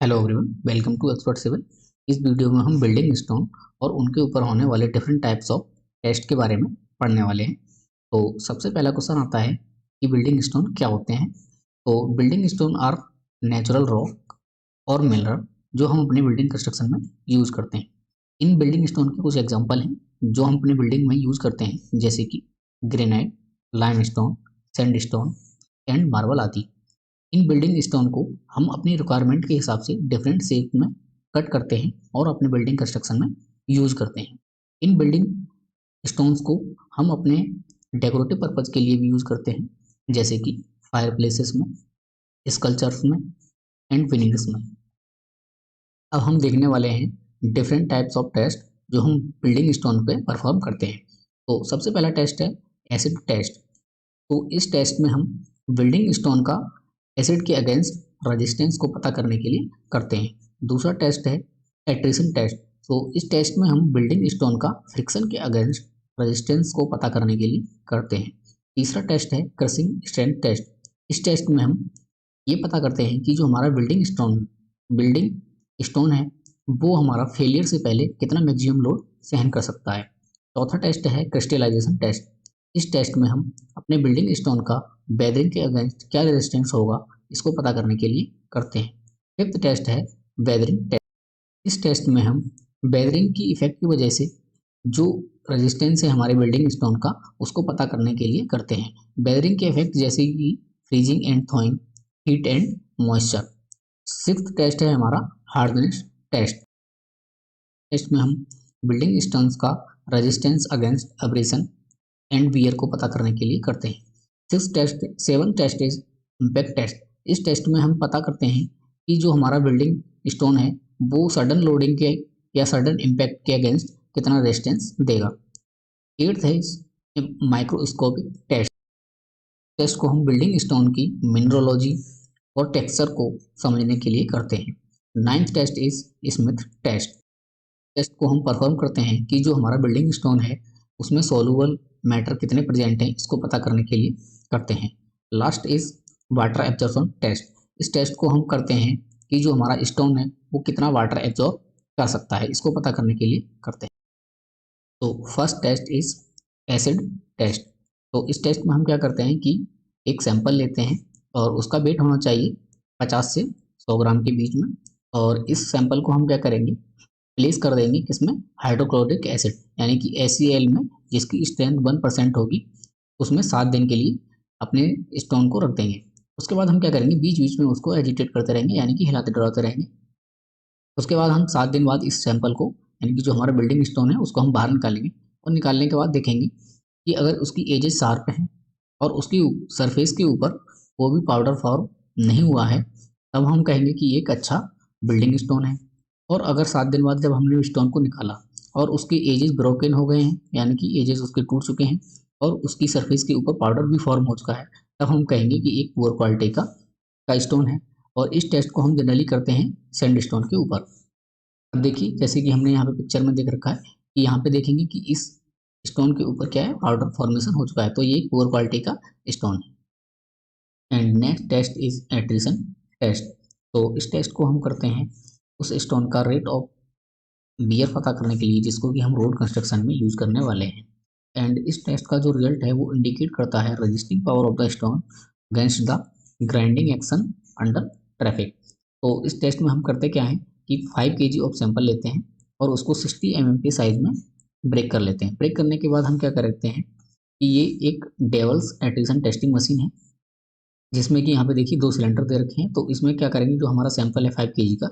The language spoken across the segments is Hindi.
Hello everyone, welcome to expert civil. इस वीडियो में हम बिल्डिंग स्टोन और उनके ऊपर होने वाले डिफरेंट टाइप्स ऑफ टेस्ट के बारे में पढ़ने वाले हैं। तो सबसे पहला क्वेश्चन आता है कि बिल्डिंग स्टोन क्या होते हैं। तो building stone are natural rock और मिनरल जो हम अपने बिल्डिंग कंस्ट्रक्शन में यूज करते हैं। इन बिल्डिंग स्टोन के कुछ एग्जाम्पल हैं जो हम अपनी बिल्डिंग में यूज करते हैं, जैसे कि granite, limestone, sandstone and marble आदि। इन बिल्डिंग स्टोन को हम अपनी रिक्वायरमेंट के हिसाब से डिफरेंट शेप में कट करते हैं और अपने बिल्डिंग कंस्ट्रक्शन में यूज करते हैं। इन बिल्डिंग स्टोन्स को हम अपने डेकोरेटिव पर्पज के लिए भी यूज करते हैं, जैसे कि फायर प्लेसेस में, स्कल्पचर्स में एंड फिनिंग्स में। अब हम देखने वाले हैं डिफरेंट टाइप्स ऑफ टेस्ट जो हम बिल्डिंग स्टोन पे परफॉर्म करते हैं। तो सबसे पहला टेस्ट है एसिड टेस्ट। तो इस टेस्ट में हम बिल्डिंग स्टोन का एसिड के अगेंस्ट रेजिस्टेंस को पता करने के लिए करते हैं। दूसरा टेस्ट है एट्रिशन टेस्ट। तो इस टेस्ट में हम बिल्डिंग स्टोन का फ्रिक्शन के अगेंस्ट रेजिस्टेंस को पता करने के लिए करते हैं। तीसरा टेस्ट है क्रशिंग स्ट्रेंथ टेस्ट। इस टेस्ट में हम ये पता करते हैं कि जो हमारा बिल्डिंग स्टोन है वो हमारा फेलियर से पहले कितना मैक्सिमम लोड सहन कर सकता है। चौथा टेस्ट है क्रिस्टलाइजेशन टेस्ट। इस टेस्ट में हम अपने बिल्डिंग स्टोन का वेदरिंग के अगेंस्ट क्या रेजिस्टेंस होगा इसको पता करने के लिए करते हैं। फिफ्थ टेस्ट है वेदरिंग टेस्ट। इस टेस्ट में हम वेदरिंग की इफेक्ट की वजह से जो रेजिस्टेंस है हमारे बिल्डिंग स्टोन का उसको पता करने के लिए करते हैं। वेदरिंग के इफेक्ट जैसे कि freezing and thawing, heat and moisture. Sixth test है हमारा हार्डनेस टेस्ट। टेस्ट में हम बिल्डिंग स्टोन्स का resistance against abrasion and wear को पता करने के लिए करते हैं। Seven test is impact test. इस टेस्ट में हम पता करते हैं कि जो हमारा बिल्डिंग स्टोन है वो सडन लोडिंग के या सडन इम्पैक्ट के अगेंस्ट कितना रेजिस्टेंस देगा। एट्थ है माइक्रोस्कोपिक टेस्ट। टेस्ट को हम बिल्डिंग स्टोन की मिनरोलॉजी और टेक्सचर को समझने के लिए करते हैं। Ninth test is Smith test. Test को हम परफॉर्म करते हैं कि जो हमारा बिल्डिंग स्टोन है उसमें सोलूबल मैटर कितने प्रेजेंट हैं इसको पता करने के लिए करते हैं। Last is water absorption test. इस टेस्ट को हम करते हैं कि जो हमारा स्टोन है वो कितना वाटर एब्जॉर्ब कर सकता है इसको पता करने के लिए करते हैं। तो first test is acid test. तो इस टेस्ट में हम क्या करते हैं कि एक सैंपल लेते हैं और उसका वेट होना चाहिए 50 से 100 ग्राम के बीच में, और इस सैंपल को हम क्या करेंगे, प्लेस कर देंगे किसमें, हाइड्रोक्लोरिक एसिड यानी कि HCl में, जिसकी स्ट्रेंथ 1% होगी, उसमें 7 दिन के लिए अपने स्टोन को रख देंगे। उसके बाद हम क्या करेंगे, बीच बीच में उसको एजिटेट करते रहेंगे यानी कि हिलाते डुलाते रहेंगे। उसके बाद हम 7 दिन बाद इस सैंपल को यानी कि जो हमारा बिल्डिंग स्टोन है उसको हम बाहर निकालेंगे, और निकालने के बाद देखेंगे कि अगर उसकी एजेस शार्प हैं और उसकी सरफेस के ऊपर वो भी पाउडर फॉर्म नहीं हुआ है, तब हम कहेंगे कि एक अच्छा बिल्डिंग स्टोन है। और अगर 7 दिन बाद जब हमने स्टोन को निकाला और उसके एजेस ब्रोकन हो गए हैं यानी कि एजेस उसके टूट चुके हैं और उसकी सरफेस के ऊपर पाउडर भी फॉर्म हो चुका है, तब हम कहेंगे कि एक पुअर क्वालिटी का स्टोन है। और इस टेस्ट को हम जनरली करते हैं सैंडस्टोन के ऊपर। अब देखिए, जैसे कि हमने यहाँ पे पिक्चर में देख रखा है कि यहाँ पे देखेंगे कि इस स्टोन के ऊपर क्या है, पाउडर फॉर्मेशन हो चुका है, तो ये एक पुअर क्वालिटी का स्टोन है। And next test is attrition test. तो इस टेस्ट को हम करते हैं उस स्टोन का रेट ऑफ वियर पता करने के लिए जिसको कि हम रोड कंस्ट्रक्शन में यूज करने वाले हैं। एंड इस टेस्ट का जो रिजल्ट है वो इंडिकेट करता है resisting power of the stone against the grinding action under traffic. तो इस टेस्ट में हम करते क्या है कि 5 kg ऑफ सैंपल लेते हैं और उसको 60 mm के साइज में ब्रेक कर लेते हैं। ब्रेक करने के बाद हम क्या करते हैं कि ये एक डेवल्स एट्रिशन टेस्टिंग मशीन है, जिसमें कि यहाँ पे देखिए 2 सिलेंडर दे रखे हैं। तो इसमें क्या करेंगे, जो हमारा सैंपल है 5 kg का,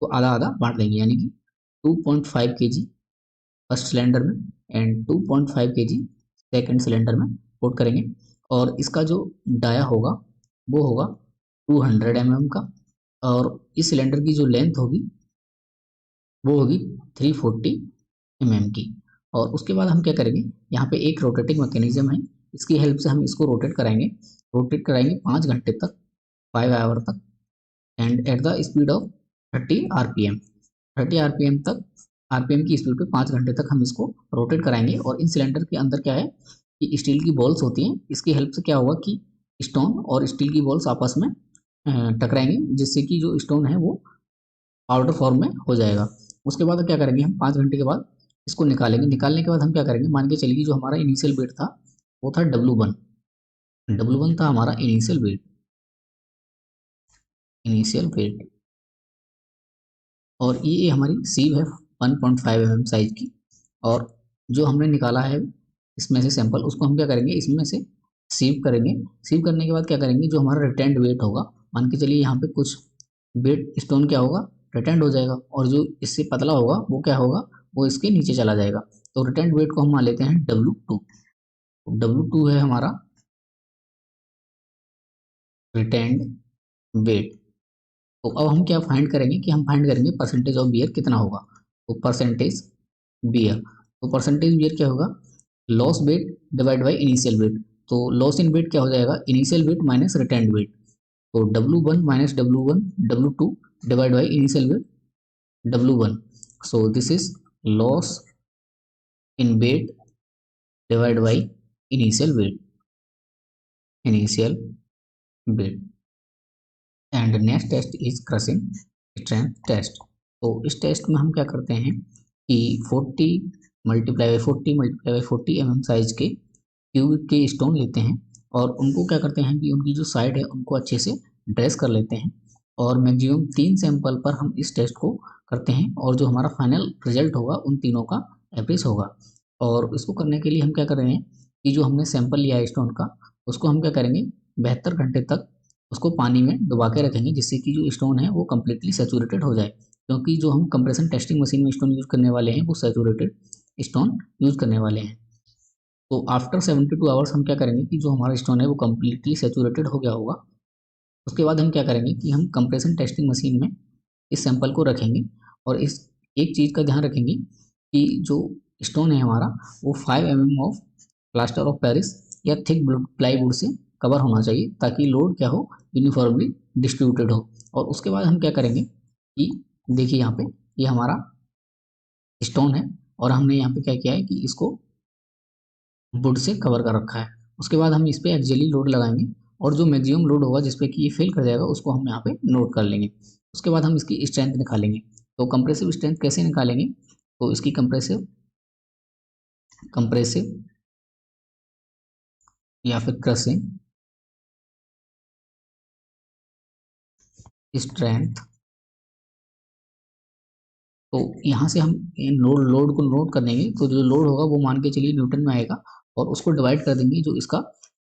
तो आधा आधा बांट देंगे यानी कि 2.5 kg फर्स्ट सिलेंडर में एंड 2.5 kg सेकेंड सिलेंडर में पुट करेंगे। और इसका जो डाया होगा वो होगा 200 mm का, और इस सिलेंडर की जो लेंथ होगी वो होगी 340 mm की। और उसके बाद हम क्या करेंगे, यहाँ पे एक रोटेटिंग मैकेनिज्म है, इसकी हेल्प से हम इसको रोटेट कराएंगे 5 घंटे तक, 5 आवर तक, and at the speed of 30 RPM। 30 RPM तक, RPM की स्पीड पे 5 घंटे तक हम इसको रोटेट कराएंगे। और इन सिलेंडर के अंदर क्या है कि स्टील की बॉल्स होती हैं, इसकी हेल्प से क्या होगा कि स्टोन और स्टील की बॉल्स आपस में टकराएंगे, जिससे कि जो स्टोन है वो पाउडर फॉर्म में हो जाएगा। उसके बाद क्या करेंगे हम 5 घंटे के बाद इसको निकालेंगे। निकालने के बाद हम क्या करेंगे, मान के चलिए जो हमारा इनिशियल वेट था वो था W1। W1 था हमारा इनिशियल वेट और ये हमारी सीव है 1.5 mm साइज की। और जो हमने निकाला है इसमें से सैंपल, उसको हम क्या करेंगे, इसमें से सीव करेंगे। सीव करने के बाद क्या करेंगे, जो हमारा रिटेंड वेट होगा, मान के चलिए यहाँ पे कुछ वेट स्टोन क्या होगा, रिटेंड हो जाएगा, और जो इससे पतला होगा वो क्या होगा, वो इसके नीचे चला जाएगा। तो रिटेंड वेट को हम मान लेते हैं W2। W2 है हमारा रिटेंड वेट। तो अब हम क्या फाइंड करेंगे कि हम फाइंड करेंगे परसेंटेज ऑफ बियर कितना होगा। तो परसेंटेज बियर, तो परसेंटेज बियर क्या होगा, loss weight divide by initial weight. तो लॉस इन वेट क्या हो जाएगा, initial weight minus retained weight. तो W1 minus W1 W2 divide by initial weight W1। So this is loss in weight divide by initial weight and next test is crushing strength test. तो इस टेस्ट में हम क्या करते हैं कि 40 mm साइज के क्यूबिक के स्टोन लेते हैं और उनको क्या करते हैं कि उनकी जो साइड है उनको अच्छे से ड्रेस कर लेते हैं और मैक्सिमम 3 सैंपल पर हम इस टेस्ट को करते हैं और जो हमारा फाइनल रिजल्ट होगा उन तीनों का एवरेज होगा। और इसको करने के लिए हम क्या कर रहे हैं कि जो हमने सैंपल लिया है स्टोन का, उसको हम क्या करेंगे 72 घंटे तक उसको पानी में डुबा के रखेंगे, जिससे कि जो स्टोन है वो कम्प्लीटली सेचूरेटेड हो जाए। क्योंकि जो हम कंप्रेशन टेस्टिंग मशीन में स्टोन यूज़ करने वाले हैं वो सेचूरेटेड स्टोन यूज़ करने वाले हैं। तो आफ्टर 72 आवर्स हम क्या करेंगे कि जो हमारा स्टोन है वो कम्प्लीटली सेचूरेटेड हो गया होगा। उसके बाद हम क्या करेंगे कि हम कंप्रेशन टेस्टिंग मशीन में इस सैंपल को रखेंगे और इस एक चीज़ का ध्यान रखेंगे कि जो स्टोन है हमारा वो 5 mm of plaster of Paris या थिक प्लाईवुड से कवर होना चाहिए, ताकि लोड क्या हो, यूनिफॉर्मली डिस्ट्रीब्यूटेड हो। और उसके बाद हम क्या करेंगे कि देखिए यहाँ पे ये हमारा स्टोन है और हमने यहाँ पे क्या किया है कि इसको वुड से कवर कर रखा है। उसके बाद हम इस पर एक्जेली लोड लगाएंगे और जो मैक्सिमम लोड होगा जिसपे कि ये फेल कर जाएगा उसको हम यहाँ पे नोट कर लेंगे। उसके बाद हम इसकी स्ट्रेंथ निकालेंगे। तो कंप्रेसिव स्ट्रेंथ कैसे निकालेंगे, तो इसकी कंप्रेसिव कंप्रेसिव या फिर क्रशिंग स्ट्रेंथ, तो यहाँ से हम लोड को नोट कर देंगे। तो जो लोड होगा वो मान के चलिए न्यूटन में आएगा और उसको डिवाइड कर देंगे जो इसका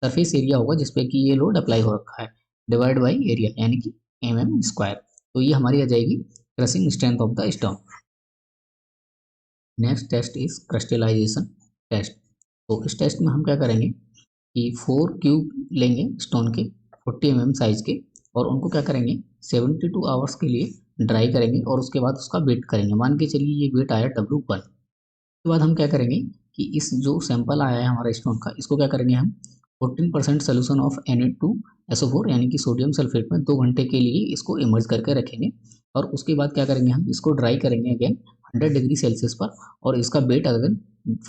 सरफेस एरिया होगा जिसपे कि ये लोड अप्लाई हो रखा है, डिवाइड बाई एरिया यानी कि mm²। तो ये हमारी आ जाएगी crushing strength of the stone. Next test is crystallisation test. तो इस टेस्ट में हम क्या करेंगे कि 4 क्यूब लेंगे स्टोन के 40 mm साइज के और उनको क्या करेंगे 72 आवर्स के लिए ड्राई करेंगे और उसके बाद उसका वेट करेंगे। मान के चलिए ये वेट आया W1। उसके बाद हम क्या करेंगे कि इस जो सैंपल आया है हमारा स्टोन का, इसको क्या करेंगे हम 14% सोल्यूशन ऑफ Na2SO4 यानी कि सोडियम सल्फेट में 2 घंटे के लिए इसको इमर्ज करके रखेंगे। और उसके बाद क्या करेंगे हम इसको ड्राई करेंगे अगेन 100 डिग्री सेल्सियस पर और इसका वेट अगेन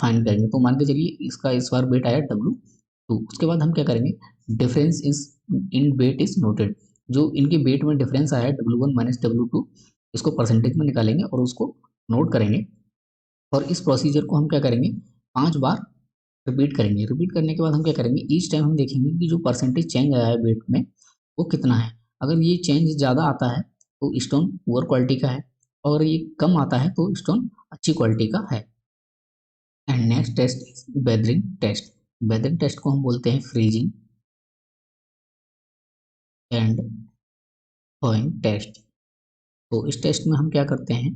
फाइंड करेंगे। तो मान के चलिए इसका इस बार वेट आया W2। उसके बाद हम क्या करेंगे difference is in weight is noted, जो इनके वेट में डिफरेंस आया है W1 माइनस W2, इसको परसेंटेज में निकालेंगे और उसको नोट करेंगे। और इस प्रोसीजर को हम क्या करेंगे 5 बार रिपीट करेंगे। रिपीट करने के बाद हम क्या करेंगे ईच टाइम हम देखेंगे कि जो परसेंटेज चेंज आया है वेट में वो कितना है। अगर ये चेंज ज़्यादा आता है तो स्टोन पुअर क्वालिटी का है और ये कम आता है तो स्टोन अच्छी क्वालिटी का है। And next test weathering test. Weathering test को हम बोलते हैं फ्रीजिंग एंड थॉइंग टेस्ट। तो इस टेस्ट में हम क्या करते हैं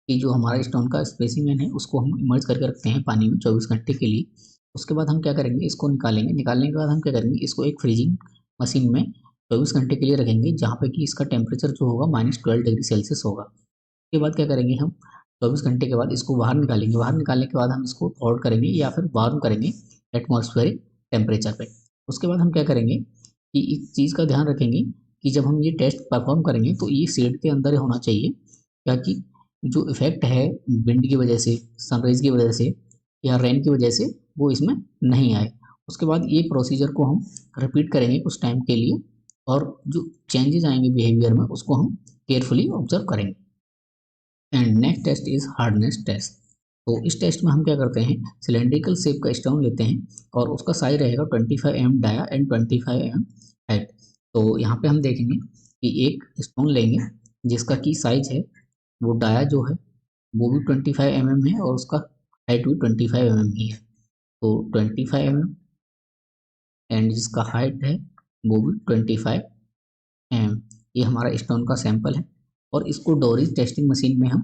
कि जो हमारा स्टोन का स्पेसिमेन है उसको हम इमर्ज करके रखते हैं पानी में 24 घंटे के लिए। उसके बाद हम क्या करेंगे इसको निकालेंगे। निकालने के बाद हम क्या करेंगे इसको एक फ्रीजिंग मशीन में 24 घंटे के लिए रखेंगे, जहाँ पे कि इसका टेम्परेचर जो होगा -12 डिग्री सेल्सियस होगा। उसके बाद क्या करेंगे हम 24 घंटे के बाद इसको बाहर निकालेंगे। बाहर निकालने के बाद हम इसको थॉड करेंगे या फिर वार्म करेंगे एटमॉस्फेरिक टेम्परेचर पे। उसके बाद हम क्या करेंगे कि इस चीज़ का ध्यान रखेंगे कि जब हम ये टेस्ट परफॉर्म करेंगे तो ये शेड के अंदर होना चाहिए, ताकि जो इफेक्ट है विंड की वजह से, सनराइज की वजह से या रेन की वजह से वो इसमें नहीं आए। उसके बाद ये प्रोसीजर को हम रिपीट करेंगे कुछ टाइम के लिए और जो चेंजेस आएंगे बिहेवियर में उसको हम केयरफुली ऑब्जर्व करेंगे। And next test is hardness test. तो इस टेस्ट में हम क्या करते हैं, सिलेंड्रिकल शेप का स्टोन लेते हैं और उसका साइज रहेगा 25 mm dia and 25 mm height. तो यहाँ पे हम देखेंगे कि एक स्टोन लेंगे जिसका की साइज है, वो डाया जो है वो भी 25 mm है और उसका हाइट भी 25 mm ही है। तो 25 mm एंड जिसका हाइट है वो भी 25 mm, ये हमारा स्टोन का सैंपल है और इसको डोरिस टेस्टिंग मशीन में हम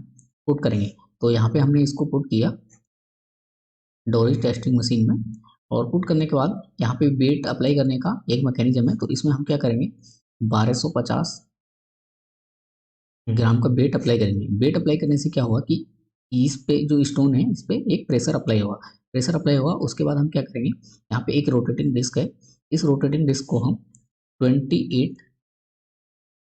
पुट करेंगे। तो यहाँ पे हमने इसको पुट किया डोरिस टेस्टिंग मशीन में, और पुट करने के बाद यहाँ पे वेट अप्लाई करने का एक मैकेनिज्म है। तो इसमें हम क्या करेंगे, 1250 ग्राम का वेट अप्लाई करेंगे। वेट अप्लाई करने से क्या हुआ कि इस पे जो स्टोन है इस पे एक प्रेशर अप्लाई हुआ, प्रेशर अप्लाई हुआ उसके बाद हम क्या करेंगे, यहाँ पे एक रोटेटिंग डिस्क है, इस रोटेटिंग डिस्क को हम 28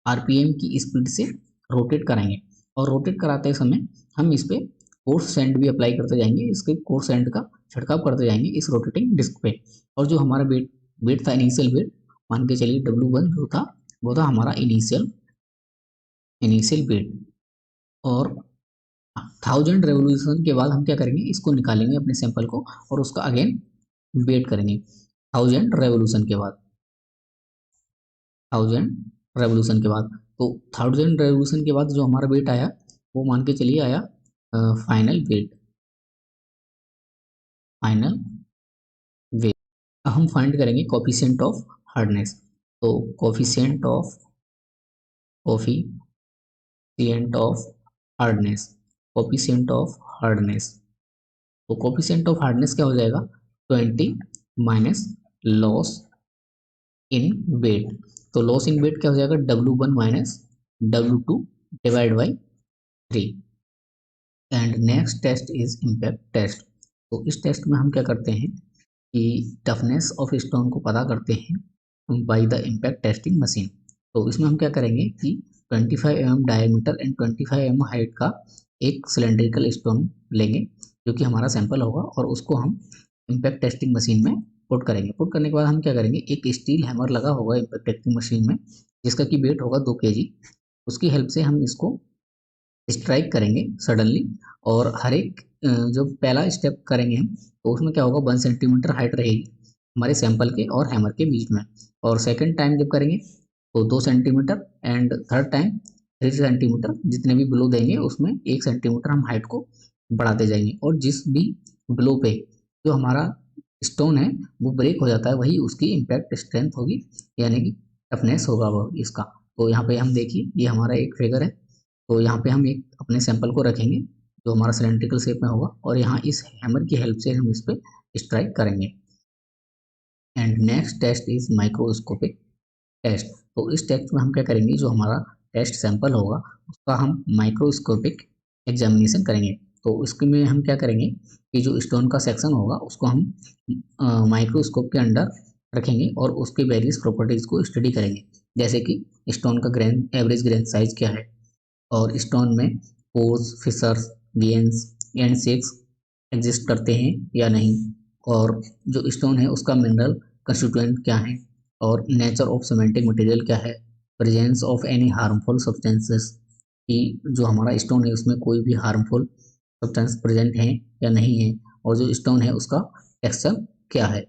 आरपीएम की स्पीड से रोटेट कराएंगे। और रोटेट कराते समय हम इस पे कोर्स सैंड भी अप्लाई करते जाएंगे, इसके कोर्स सैंड का छिड़काव करते जाएंगे इस रोटेटिंग डिस्क पे। और जो हमारा वेट वेट था, इनिशियल वेट मान के चलिए W1 जो था वो था हमारा इनिशियल इनिशियल वेट। और 1000 रेवोल्यूशन के बाद हम क्या करेंगे, इसको निकालेंगे अपने सैंपल को और उसका अगेन वेट करेंगे 1000 रेवोल्यूशन के बाद, 1000 रेवोल्यूशन के बाद। तो 1000 रेवोल्यूशन के बाद जो हमारा वेट आया वो मान के चलिए आया फाइनल वेट, फाइनल वेट। हम फाइंड करेंगे कोफिशिएंट ऑफ हार्डनेस। तो coefficient of hardness, coefficient of hardness. तो कोफिशिएंट ऑफ हार्डनेस क्या हो जाएगा, 20 माइनस लॉस इन वेट। तो लॉस इन वेट क्या हो जाएगा, W1 minus W2 divide by 3। And next test is impact test. तो इस टेस्ट में हम क्या करते हैं कि टफनेस ऑफ स्टोन को पता करते हैं by the impact testing machine. तो इसमें हम क्या करेंगे कि 25 mm diameter and 25 mm height का एक सिलेंड्रिकल स्टोन लेंगे जो कि हमारा सैंपल होगा, और उसको हम इम्पैक्ट टेस्टिंग मशीन में पुट करेंगे। पुट करने के बाद हम क्या करेंगे, एक स्टील हैमर लगा होगा इम्पैक्ट टेस्टिंग मशीन में जिसका कि वेट होगा 2 kg, उसकी हेल्प से हम इसको स्ट्राइक करेंगे सडनली। और हर एक जो पहला स्टेप करेंगे हम तो उसमें क्या होगा, 1 सेंटीमीटर हाइट रहेगी हमारे सैंपल के और हैमर के बीच में। और सेकंड टाइम जब करेंगे तो 2 centimetre, and third time 3 centimetre, जितने भी ब्लो देंगे उसमें 1 सेंटीमीटर हम हाइट को बढ़ाते जाएंगे। और जिस भी ब्लो पे जो हमारा स्टोन है वो ब्रेक हो जाता है वही उसकी इम्पैक्ट स्ट्रेंथ होगी, यानी कि टफनेस होगा वो इसका। तो यहाँ पे हम देखिए ये हमारा एक फिगर है। तो यहाँ पे हम एक अपने सैंपल को रखेंगे जो हमारा सिलेंड्रिकल शेप में होगा, और यहाँ इस हैमर की हेल्प से हम इस पे स्ट्राइक करेंगे। And next test is microscopic test. तो इस टेस्ट में हम क्या करेंगे, जो हमारा टेस्ट सैंपल होगा उसका हम माइक्रोस्कोपिक एग्जामिनेशन करेंगे। तो इसके में हम क्या करेंगे कि जो स्टोन का सेक्शन होगा उसको हम माइक्रोस्कोप के अंडर रखेंगे और उसके वेरियस प्रॉपर्टीज को स्टडी करेंगे, जैसे कि स्टोन का ग्रेन एवरेज ग्रेन साइज क्या है, और स्टोन में pores, fissures, veins and shakes exist करते हैं या नहीं, और जो स्टोन है उसका मिनरल कंस्टिट्यूएंट क्या है, और नेचर ऑफ सीमेंटिक मटेरियल क्या है, presence of any harmful substances, कि जो हमारा स्टोन है उसमें कोई भी हार्मफुल सब्सटेंस प्रेजेंट है या नहीं है, और जो स्टोन है उसका टेक्सचर क्या है।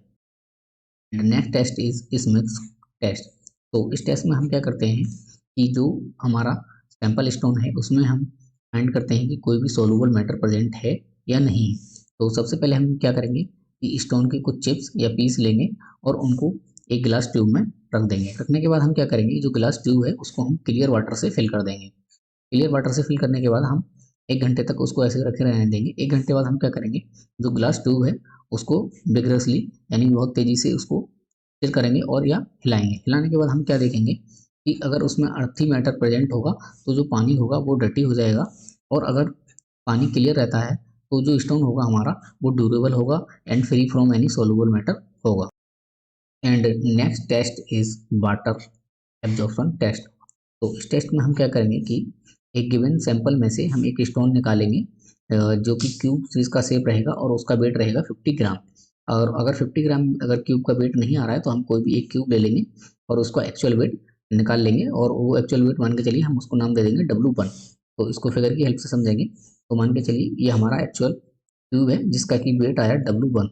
Next test is Smith test. तो इस टेस्ट में हम क्या करते हैं कि जो हमारा सैंपल स्टोन है उसमें हम फाइंड करते हैं कि कोई भी सोलूबल मैटर प्रेजेंट है या नहीं है। तो सबसे पहले हम क्या करेंगे कि स्टोन के कुछ चिप्स या पीस लेंगे और उनको एक गिलास ट्यूब में रख देंगे। रखने के बाद हम क्या करेंगे, जो गिलास ट्यूब है उसको हम क्लियर वाटर से फिल कर देंगे। क्लियर वाटर से फिल करने के बाद हम 1 घंटे तक उसको ऐसे रखे रहने देंगे। 1 घंटे बाद हम क्या करेंगे, जो ग्लास ट्यूब है उसको विग्रसली यानी बहुत तेज़ी से उसको फिल करेंगे और या हिलाएंगे। हिलाने के बाद हम क्या देखेंगे कि अगर उसमें अर्थी मैटर प्रेजेंट होगा तो जो पानी होगा वो डर्टी हो जाएगा, और अगर पानी क्लियर रहता है तो जो स्टोन होगा हमारा वो ड्यूरेबल होगा and free from any soluble matter होगा। And next test is water absorption test. तो इस टेस्ट में हम क्या करेंगे कि एक गिवन सैंपल में से हम एक स्टोन निकालेंगे जो कि क्यूब चीज़ का शेप रहेगा और उसका वेट रहेगा 50 ग्राम। और अगर 50 ग्राम अगर क्यूब का वेट नहीं आ रहा है तो हम कोई भी एक क्यूब ले लेंगे और उसका एक्चुअल वेट निकाल लेंगे, और वो एक्चुअल वेट मान के चलिए हम उसको नाम दे देंगे W1। तो इसको फिगर की हेल्प से समझेंगे। तो मान के चलिए ये हमारा एक्चुअल क्यूब है जिसका कि वेट आया W1।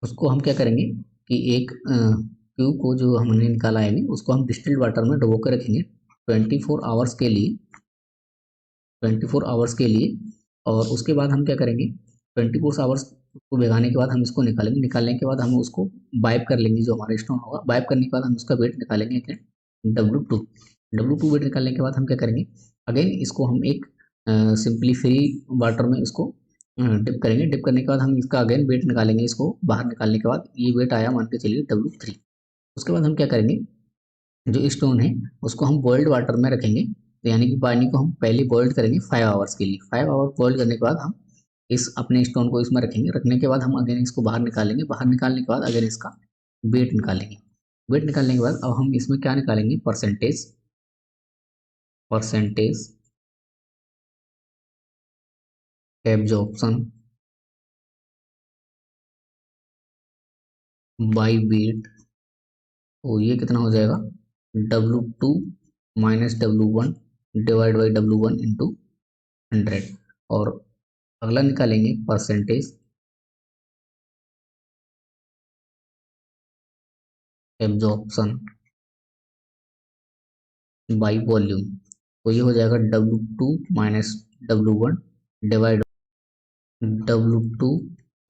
उसको हम क्या करेंगे कि एक क्यूब को जो हमने निकाला है अभी उसको हम डिस्टिल्ड वाटर में डुबो कर रखेंगे 24 आवर्स के लिए, 24 आवर्स के लिए। और उसके बाद हम क्या करेंगे 24 आवर्स को भिगाने के बाद हम इसको निकालेंगे। निकालने के बाद हम उसको वाइप कर लेंगे, जो हमारा स्टोन होगा वाइप करने के बाद हम उसका वेट निकालेंगे W2। W2 वेट निकालने के बाद हम क्या करेंगे अगेन इसको हम एक सिंपली फ्री वाटर में इसको डिप करेंगे। डिप करने के बाद हम इसका अगेन वेट निकालेंगे। इसको बाहर निकालने के बाद ये वेट आया मान के चलिए W3। उसके बाद हम क्या करेंगे जो स्टोन है उसको हम बॉइल्ड वाटर में रखेंगे। तो यानी कि पानी को हम पहले बॉइल्ड करेंगे 5 आवर्स के लिए। 5 आवर बॉइल्ड करने के बाद हम इस अपने स्टोन को इसमें रखेंगे। रखने के बाद हम अगेन इसको बाहर निकालेंगे। बाहर निकालने के बाद अगेन इसका वेट निकालेंगे। वेट निकालने के बाद अब हम इसमें क्या निकालेंगे percentage, percentage absorption by wait. तो ये कितना हो जाएगा W2 minus W1 divide by W1 into 100। और अगला निकालेंगे परसेंटेज एब्जॉर्प्शन बाई वॉल्यूम। तो ये हो जाएगा W2 minus W1 divide W2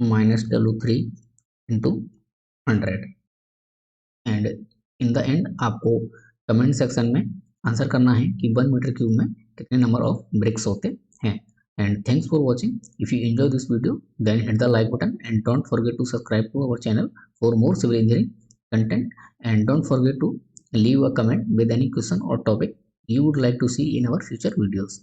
minus W3 into 100। And in the end आपको कमेंट सेक्शन में आंसर करना है कि 1 मीटर क्यूब में कितने नंबर ऑफ ब्रिक्स होते हैं। And thanks for watching. If you enjoy this video then hit the like button and don't forget to subscribe to our channel for more civil engineering content, and don't forget to leave a comment with any question or topic you would like to see in our future videos.